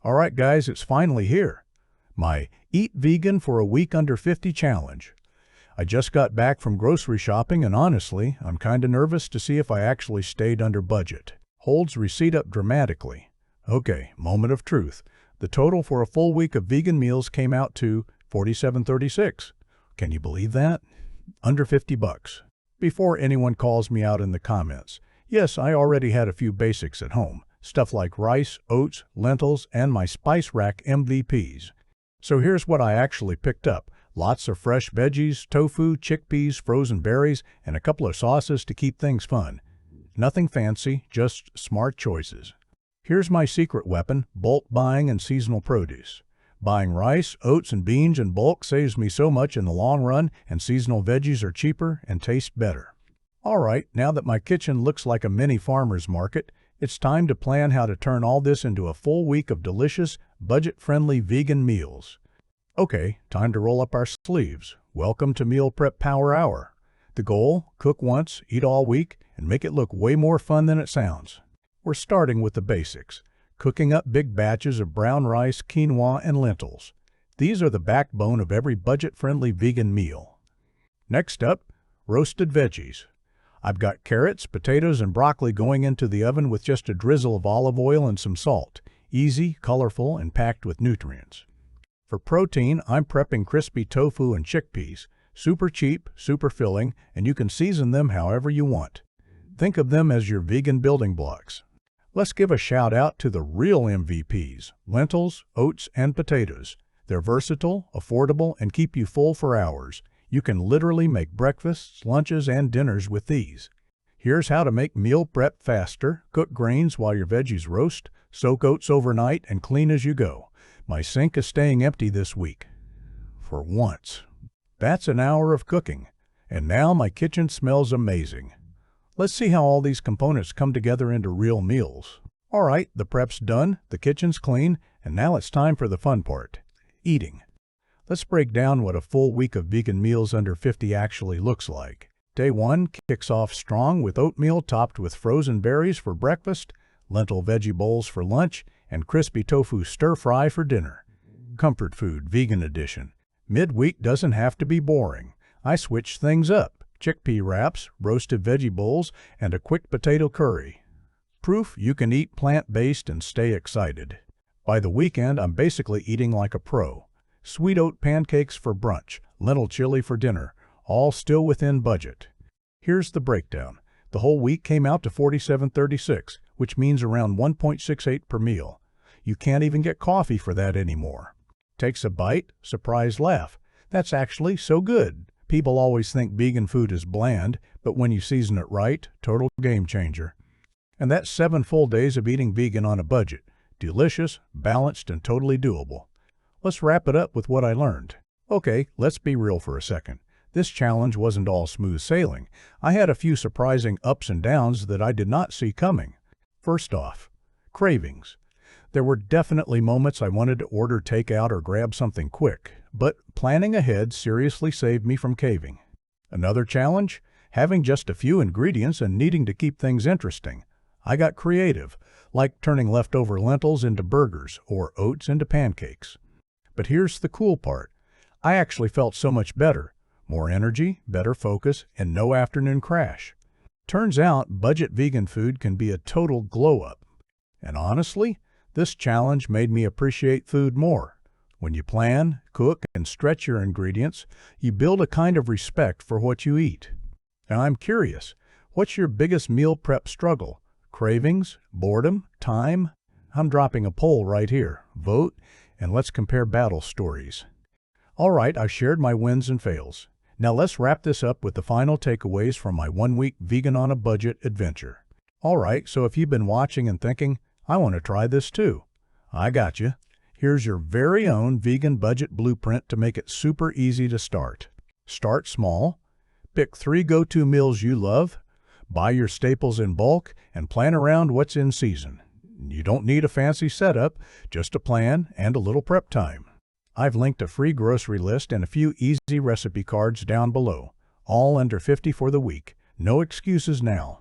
All right, guys, it's finally here. My Eat Vegan for a Week Under 50 challenge. I just got back from grocery shopping and honestly, I'm kinda nervous to see if I actually stayed under budget. Holds receipt up dramatically. Okay, moment of truth. The total for a full week of vegan meals came out to $47.36. Can you believe that? Under 50 bucks. Before anyone calls me out in the comments, yes, I already had a few basics at home. Stuff like rice, oats, lentils, and my spice rack MVPs. So here's what I actually picked up. Lots of fresh veggies, tofu, chickpeas, frozen berries, and a couple of sauces to keep things fun. Nothing fancy, just smart choices. Here's my secret weapon, bulk buying and seasonal produce. Buying rice, oats, and beans in bulk saves me so much in the long run, and seasonal veggies are cheaper and taste better. All right, now that my kitchen looks like a mini farmer's market, it's time to plan how to turn all this into a full week of delicious, budget-friendly vegan meals. Okay, time to roll up our sleeves. Welcome to Meal Prep Power Hour. The goal, cook once, eat all week, and make it look way more fun than it sounds. We're starting with the basics, cooking up big batches of brown rice, quinoa, and lentils. These are the backbone of every budget-friendly vegan meal. Next up, roasted veggies. I've got carrots, potatoes, and broccoli going into the oven with just a drizzle of olive oil and some salt. Easy, colorful, and packed with nutrients. For protein, I'm prepping crispy tofu and chickpeas. Super cheap, super filling, and you can season them however you want. Think of them as your vegan building blocks. Let's give a shout out to the real MVPs, lentils, oats, and potatoes. They're versatile, affordable, and keep you full for hours. You can literally make breakfasts, lunches, and dinners with these. Here's how to make meal prep faster. Cook grains while your veggies roast, soak oats overnight, and clean as you go. My sink is staying empty this week. For once. That's an hour of cooking. And now my kitchen smells amazing. Let's see how all these components come together into real meals. All right, the prep's done, the kitchen's clean, and now it's time for the fun part. Eating. Let's break down what a full week of vegan meals under 50 actually looks like. Day 1 kicks off strong with oatmeal topped with frozen berries for breakfast, lentil veggie bowls for lunch, and crispy tofu stir-fry for dinner. Comfort food, vegan edition. Midweek doesn't have to be boring. I switched things up. Chickpea wraps, roasted veggie bowls, and a quick potato curry. Proof you can eat plant-based and stay excited. By the weekend, I'm basically eating like a pro. Sweet oat pancakes for brunch, lentil chili for dinner, all still within budget. Here's the breakdown. The whole week came out to $47.36, which means around $1.68 per meal. You can't even get coffee for that anymore. Takes a bite, surprise laugh. That's actually so good. People always think vegan food is bland, but when you season it right, total game changer. And that's 7 full days of eating vegan on a budget. Delicious, balanced, and totally doable. Let's wrap it up with what I learned. Okay, let's be real for a second. This challenge wasn't all smooth sailing. I had a few surprising ups and downs that I did not see coming. First off, cravings. There were definitely moments I wanted to order takeout or grab something quick, but planning ahead seriously saved me from caving. Another challenge? Having just a few ingredients and needing to keep things interesting. I got creative, like turning leftover lentils into burgers or oats into pancakes. But here's the cool part. I actually felt so much better. More energy, better focus, and no afternoon crash. Turns out budget vegan food can be a total glow-up. And honestly, this challenge made me appreciate food more. When you plan, cook, and stretch your ingredients, you build a kind of respect for what you eat. Now I'm curious, what's your biggest meal prep struggle? Cravings? Boredom? Time? I'm dropping a poll right here. Vote, and let's compare battle stories. All right, I've shared my wins and fails. Now let's wrap this up with the final takeaways from my 1-week vegan on a budget adventure. All right, so if you've been watching and thinking, I want to try this too, I got you. Here's your very own vegan budget blueprint to make it super easy to start. Start small. Pick 3 go-to meals you love. Buy your staples in bulk and plan around what's in season. You don't need a fancy setup, just a plan and a little prep time. I've linked a free grocery list and a few easy recipe cards down below, all under 50 for the week. No excuses now.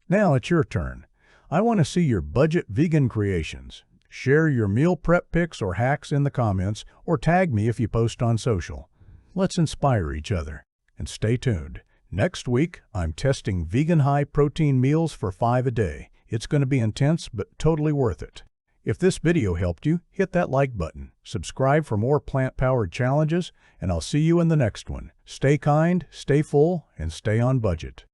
Now it's your turn. I want to see your budget vegan creations. Share your meal prep pics or hacks in the comments, or tag me if you post on social. Let's inspire each other. And stay tuned. Next week, I'm testing vegan high-protein meals for 5 a day. It's going to be intense, but totally worth it. If this video helped you, hit that like button, subscribe for more plant-powered challenges, and I'll see you in the next one. Stay kind, stay full, and stay on budget.